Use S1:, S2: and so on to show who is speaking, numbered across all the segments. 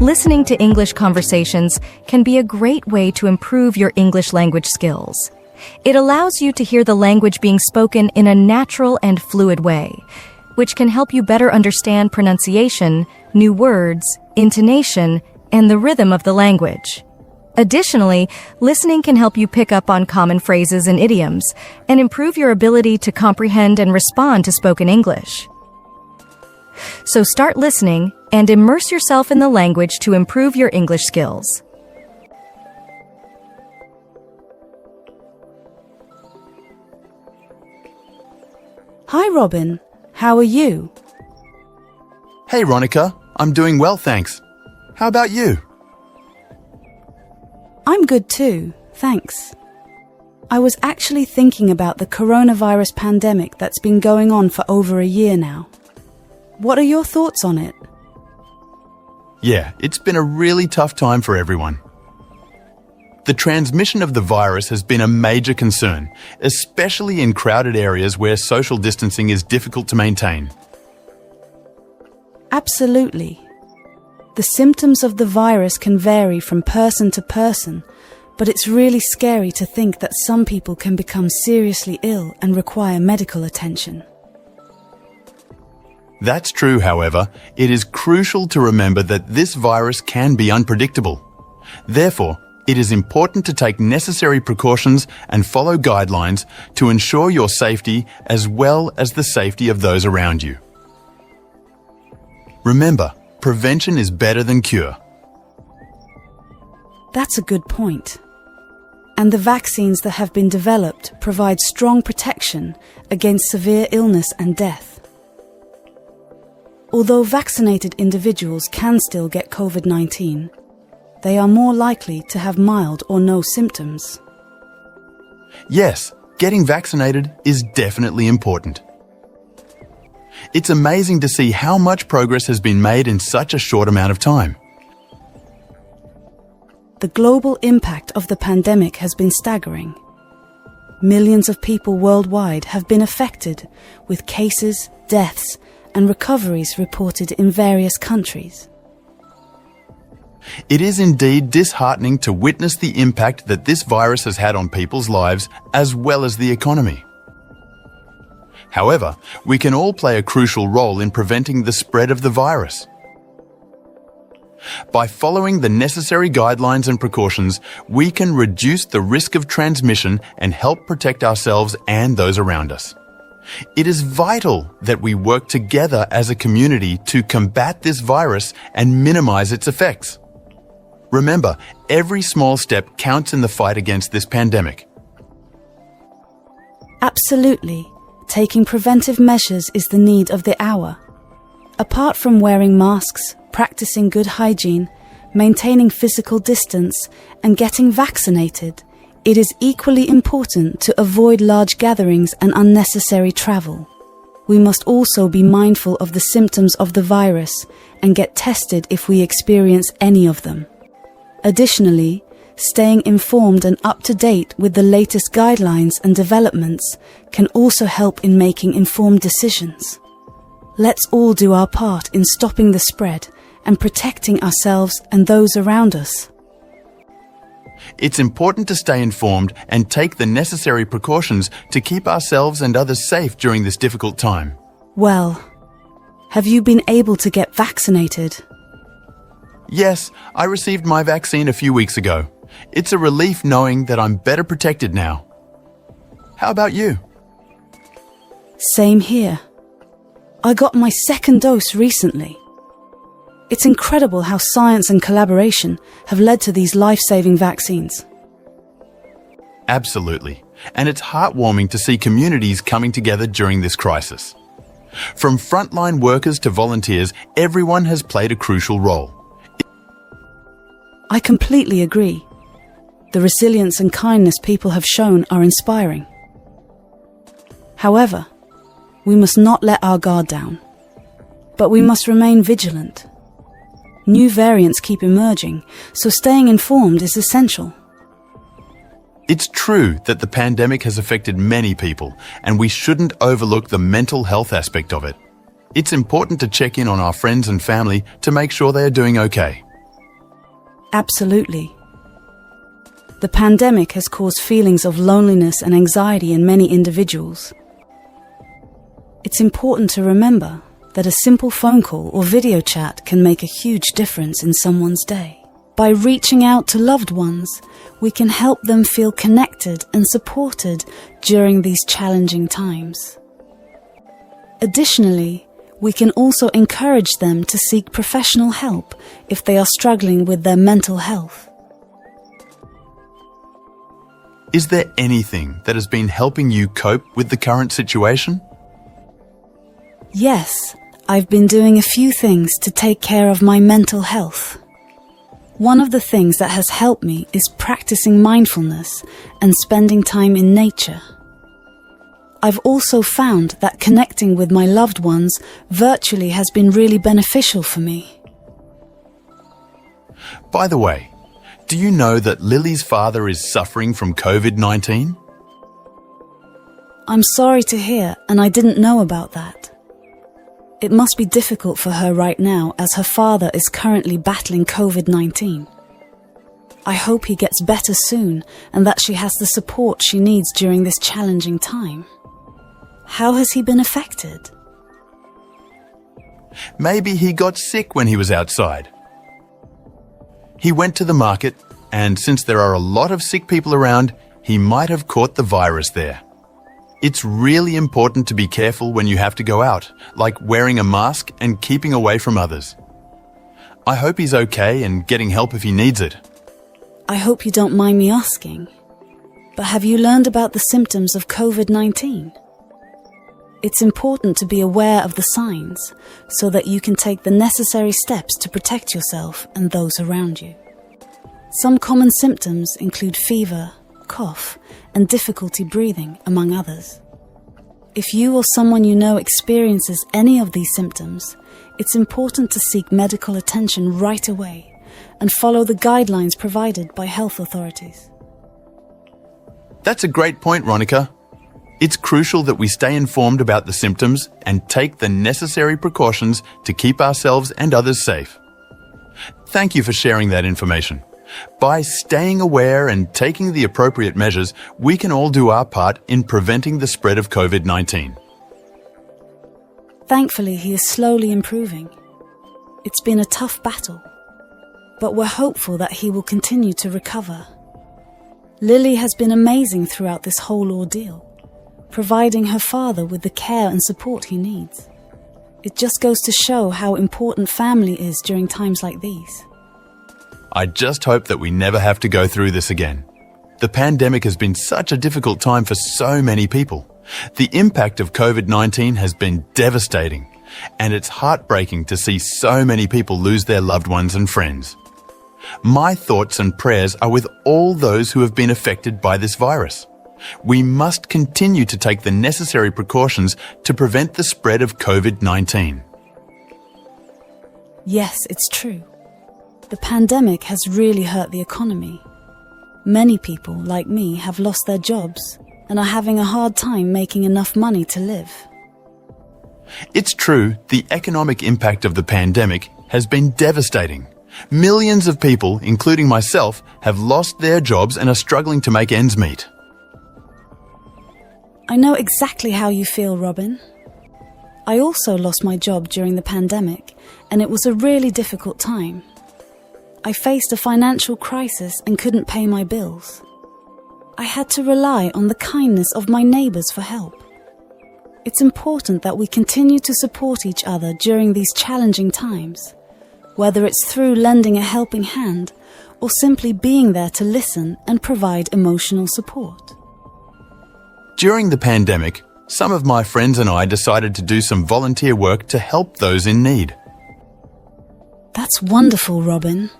S1: Listening to English conversations can be a great way to improve your English language skills. It allows you to hear the language being spoken in a natural and fluid way, which can help you better understand pronunciation, new words, intonation, and the rhythm of the language. Additionally, listening can help you pick up on common phrases and idioms and improve your ability to comprehend and respond to spoken English. So start listening and immerse yourself in the language to improve your English skills.
S2: Hi, Robin. How are you?
S3: Hey, Ronica. I'm doing well, thanks. How about you?
S2: I'm good too, thanks. I was actually thinking about the coronavirus pandemic that's been going on for over a year now. What are your thoughts on it?
S3: Yeah, it's been a really tough time for everyone. The transmission of the virus has been a major concern, especially in crowded areas where social distancing is difficult to maintain.
S2: Absolutely. The symptoms of the virus can vary from person to person, but it's really scary to think that some people can become seriously ill and require medical attention.
S3: That's true, however. It is crucial to remember that this virus can be unpredictable. Therefore, it is important to take necessary precautions and follow guidelines to ensure your safety as well as the safety of those around you. Remember, prevention is better than cure.
S2: That's a good point. And the vaccines that have been developed provide strong protection against severe illness and death. Although vaccinated individuals can still get COVID-19, they are more likely to have mild or no symptoms.
S3: Yes, getting vaccinated is definitely important. It's amazing to see how much progress has been made in such a short amount of time.
S2: The global impact of the pandemic has been staggering. Millions of people worldwide have been affected, with cases, deaths, and recoveries reported in various countries.
S3: It is indeed disheartening to witness the impact that this virus has had on people's lives as well as the economy. However, we can all play a crucial role in preventing the spread of the virus. By following the necessary guidelines and precautions, we can reduce the risk of transmission and help protect ourselves and those around us. It is vital that we work together as a community to combat this virus and minimize its effects. Remember, every small step counts in the fight against this pandemic.
S2: Absolutely. Taking preventive measures is the need of the hour. Apart from wearing masks, practicing good hygiene, maintaining physical distance, and getting vaccinated, it is equally important to avoid large gatherings and unnecessary travel. We must also be mindful of the symptoms of the virus and get tested if we experience any of them. Additionally, staying informed and up to date with the latest guidelines and developments can also help in making informed decisions. Let's all do our part in stopping the spread and protecting ourselves and those around us.
S3: It's important to stay informed and take the necessary precautions to keep ourselves and others safe during this difficult time.
S2: Well, have you been able to get vaccinated?
S3: Yes, I received my vaccine a few weeks ago. It's a relief knowing that I'm better protected now. How about you?
S2: Same here. I got my second dose recently. It's incredible how science and collaboration have led to these life-saving vaccines.
S3: Absolutely. And it's heartwarming to see communities coming together during this crisis. From frontline workers to volunteers, everyone has played a crucial role.
S2: I completely agree. The resilience and kindness people have shown are inspiring. However, we must not let our guard down. But we must remain vigilant. New variants keep emerging, so staying informed is essential.
S3: It's true that the pandemic has affected many people, and we shouldn't overlook the mental health aspect of it. It's important to check in on our friends and family to make sure they are doing okay.
S2: Absolutely. The pandemic has caused feelings of loneliness and anxiety in many individuals. It's important to remember that a simple phone call or video chat can make a huge difference in someone's day. By reaching out to loved ones, we can help them feel connected and supported during these challenging times. Additionally, we can also encourage them to seek professional help if they are struggling with their mental health.
S3: Is there anything that has been helping you cope with the current situation?
S2: Yes, I've been doing a few things to take care of my mental health. One of the things that has helped me is practicing mindfulness and spending time in nature. I've also found that connecting with my loved ones virtually has been really beneficial for me.
S3: By the way, do you know that Lily's father is suffering from COVID-19?
S2: I'm sorry to hear, and I didn't know about that. It must be difficult for her right now as her father is currently battling COVID-19. I hope he gets better soon and that she has the support she needs during this challenging time. How has he been affected?
S3: Maybe he got sick when he was outside. He went to the market, and since there are a lot of sick people around, he might have caught the virus there. It's really important to be careful when you have to go out, like wearing a mask and keeping away from others. I hope he's okay and getting help if he needs it.
S2: I hope you don't mind me asking, but have you learned about the symptoms of COVID-19? It's important to be aware of the signs so that you can take the necessary steps to protect yourself and those around you. Some common symptoms include fever, cough, and difficulty breathing, among others. If you or someone you know experiences any of these symptoms, it's important to seek medical attention right away and follow the guidelines provided by health authorities.
S3: That's a great point, Ronica. It's crucial that we stay informed about the symptoms and take the necessary precautions to keep ourselves and others safe. Thank you for sharing that information. By staying aware and taking the appropriate measures, we can all do our part in preventing the spread of COVID-19.
S2: Thankfully, he is slowly improving. It's been a tough battle, but we're hopeful that he will continue to recover. Lily has been amazing throughout this whole ordeal, providing her father with the care and support he needs. It just goes to show how important family is during times like these.
S3: I just hope that we never have to go through this again. The pandemic has been such a difficult time for so many people. The impact of COVID-19 has been devastating, and it's heartbreaking to see so many people lose their loved ones and friends. My thoughts and prayers are with all those who have been affected by this virus. We must continue to take the necessary precautions to prevent the spread of COVID-19.
S2: Yes, it's true. The pandemic has really hurt the economy. Many people, like me, have lost their jobs and are having a hard time making enough money to live.
S3: It's true, the economic impact of the pandemic has been devastating. Millions of people, including myself, have lost their jobs and are struggling to make ends meet.
S2: I know exactly how you feel, Robin. I also lost my job during the pandemic, and it was a really difficult time. I faced a financial crisis and couldn't pay my bills. I had to rely on the kindness of my neighbours for help. It's important that we continue to support each other during these challenging times, whether it's through lending a helping hand or simply being there to listen and provide emotional support.
S3: During the pandemic, some of my friends and I decided to do some volunteer work to help those in need.
S2: That's wonderful, Robin.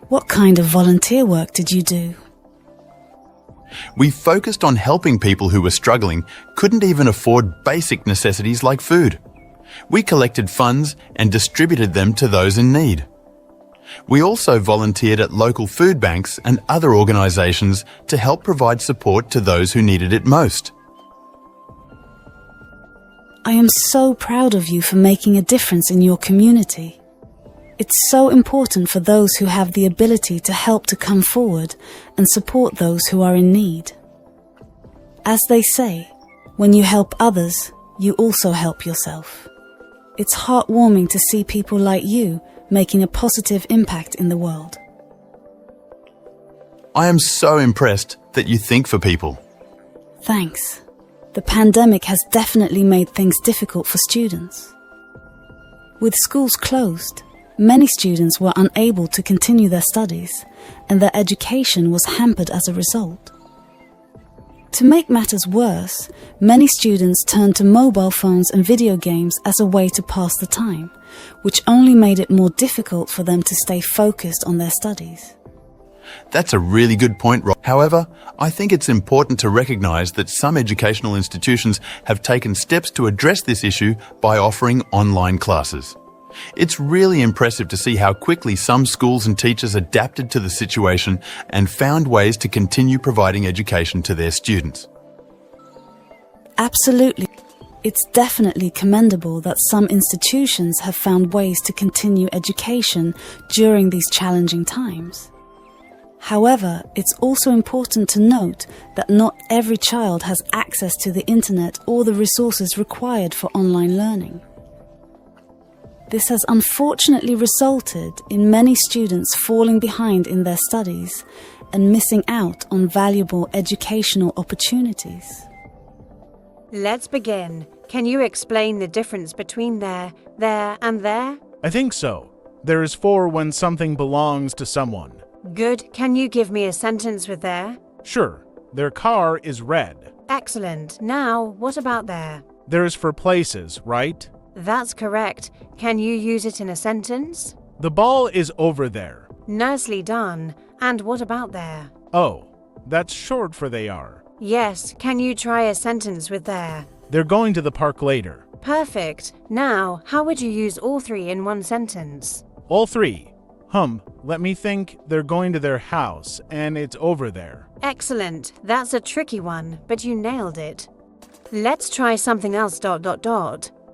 S2: What kind of volunteer work did you do?
S3: We focused on helping people who were struggling, couldn't even afford basic necessities like food. We collected funds and distributed them to those in need. We also volunteered at local food banks and other organisations to help provide support to those who needed it most.
S2: I am so proud of you for making a difference in your community. It's so important for those who have the ability to help to come forward and support those who are in need. As they say, when you help others, you also help yourself. It's heartwarming to see people like you making a positive impact in the world.
S3: I am so impressed that you think for people.
S2: Thanks. The pandemic has definitely made things difficult for students. With schools closed, many students were unable to continue their studies, and their education was hampered as a result. To make matters worse, many students turned to mobile phones and video games as a way to pass the time, which only made it more difficult for them to stay focused on their studies.
S3: That's a really good point, Rob. However, I think it's important to recognise that some educational institutions have taken steps to address this issue by offering online classes. It's really impressive to see how quickly some schools and teachers adapted to the situation and found ways to continue providing education to their students.
S2: Absolutely. It's definitely commendable that some institutions have found ways to continue education during these challenging times. However, it's also important to note that not every child has access to the internet or the resources required for online learning. This has unfortunately resulted in many students falling behind in their studies and missing out on valuable educational opportunities.
S4: Let's begin. Can you explain the difference between there, and there?
S5: I think so. There is for when something belongs to someone.
S4: Good. Can you give me a sentence with there?
S5: Sure. Their car is red.
S4: Excellent. Now, what about there?
S5: There is for places, right?
S4: That's correct. Can you use it in a sentence?
S5: The ball is over there.
S4: Nicely done. And what about there?
S5: Oh, that's short for they are.
S4: Yes. Can you try a sentence with there?
S5: They're going to the park later.
S4: Perfect. Now, how would you use all three in one sentence?
S5: All three. Let me think. They're going to their house, and it's over there.
S4: Excellent. That's a tricky one, but you nailed it. Let's try something else. ...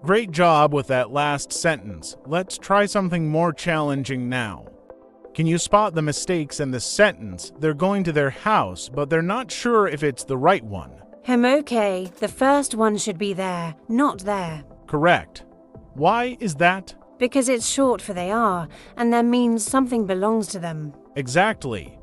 S5: Great job with that last sentence. Let's try something more challenging now. Can you spot the mistakes in the sentence? They're going to their house, but they're not sure if it's the right one.
S4: Okay. The first one should be there, not there.
S5: Correct. Why is that?
S4: Because it's short for they are, and that means something belongs to them.
S5: Exactly.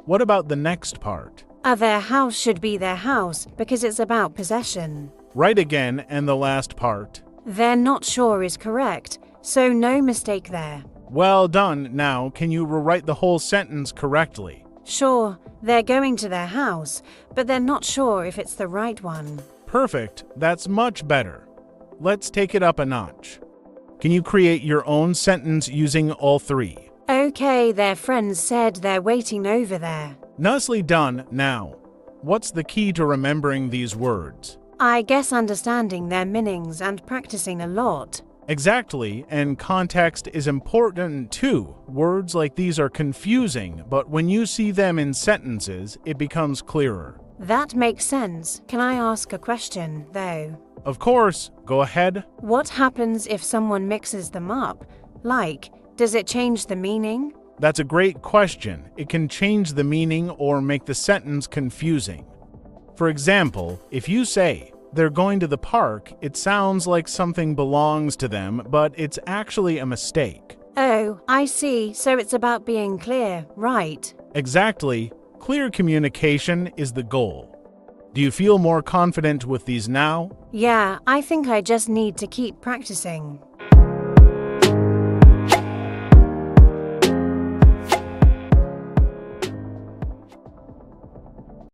S5: What about the next part?
S4: Their house should be their house, because it's about possession.
S5: Right again, and the last part.
S4: They're not sure is correct, so no mistake there.
S5: Well done. Now, can you rewrite the whole sentence correctly?
S4: Sure, they're going to their house, but they're not sure if it's the right one.
S5: Perfect. That's much better. Let's take it up a notch. Can you create your own sentence using all three?
S4: Okay, their friends said they're waiting over there.
S5: Nicely done. Now, what's the key to remembering these words?
S4: I guess understanding their meanings and practicing a lot.
S5: Exactly, and context is important too. Words like these are confusing, but when you see them in sentences, it becomes clearer.
S4: That makes sense. Can I ask a question, though?
S5: Of course, go ahead.
S4: What happens if someone mixes them up? Like, does it change the meaning?
S5: That's a great question. It can change the meaning or make the sentence confusing. For example, if you say, they're going to the park, it sounds like something belongs to them, but it's actually a mistake.
S4: Oh, I see. So it's about being clear, right?
S5: Exactly. Clear communication is the goal. Do you feel more confident with these now?
S4: Yeah, I think I just need to keep practicing.